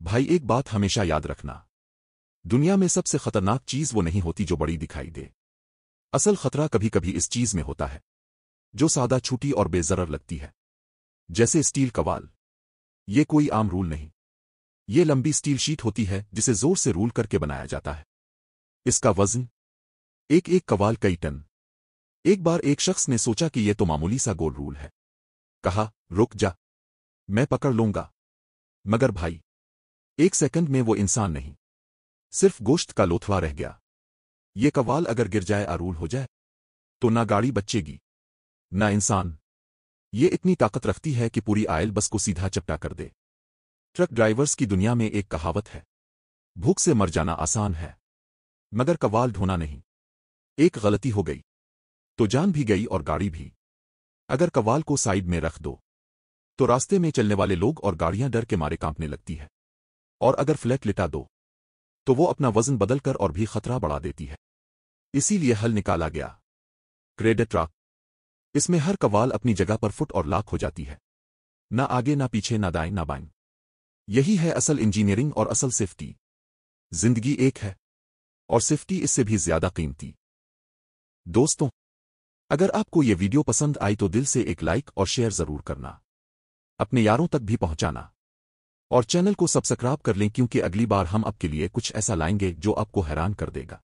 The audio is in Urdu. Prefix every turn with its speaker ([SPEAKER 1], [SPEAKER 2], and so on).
[SPEAKER 1] بھائی ایک بات ہمیشہ یاد رکھنا، دنیا میں سب سے خطرناک چیز وہ نہیں ہوتی جو بڑی دکھائی دے۔ اصل خطرہ کبھی کبھی اس چیز میں ہوتا ہے جو سادہ چھوٹی اور بے ضرر لگتی ہے، جیسے اسٹیل کوال۔ یہ کوئی عام رول نہیں، یہ لمبی اسٹیل شیٹ ہوتی ہے جسے زور سے رول کر کے بنایا جاتا ہے۔ اس کا وزن ایک ایک کوال کئی ٹن۔ ایک بار ایک شخص نے سوچا کہ یہ تو معمولی سا گول رول ہے، کہا رک جا، میں پکڑ لوں گا۔ مگر بھائی، ایک سیکنڈ میں وہ انسان نہیں، صرف گوشت کا لوتھڑا رہ گیا۔ یہ کوال اگر گر جائے رول ہو جائے تو نہ گاڑی بچے گی نہ انسان۔ یہ اتنی طاقت رکھتی ہے کہ پوری آئل بس کو سیدھا چپٹا کر دے۔ ٹرک ڈرائیورز کی دنیا میں ایک کہاوت ہے، بھوک سے مر جانا آسان ہے مگر کوال ڈھونا نہیں۔ ایک غلطی ہو گئی تو جان بھی گئی اور گاڑی بھی۔ اگر کوال کو سائیڈ میں رکھ دو تو راستے میں چلنے والے لوگ اور گاڑیاں ڈر کے مارے کانپنے لگتی ہے، اور اگر فلیٹ لٹا دو تو وہ اپنا وزن بدل کر اور بھی خطرہ بڑھا دیتی ہے۔ اسی لیے حل نکالا گیا، کریڈٹ ٹرک۔ اس میں ہر کوال اپنی جگہ پر فٹ اور لاک ہو جاتی ہے، نہ آگے نہ پیچھے، نہ دائیں نہ بائیں۔ یہی ہے اصل انجینئرنگ اور اصل سیفٹی۔ زندگی ایک ہے اور سیفٹی اس سے بھی زیادہ قیمتی۔ دوستوں، اگر آپ کو یہ ویڈیو پسند آئی تو دل سے ایک لائک اور شیئر ضرور کرنا، اپنے یاروں تک بھی پہنچانا، اور چینل کو سبسکرائب کر لیں کیونکہ اگلی بار ہم آپ کے لیے کچھ ایسا لائیں گے جو آپ کو حیران کر دے گا۔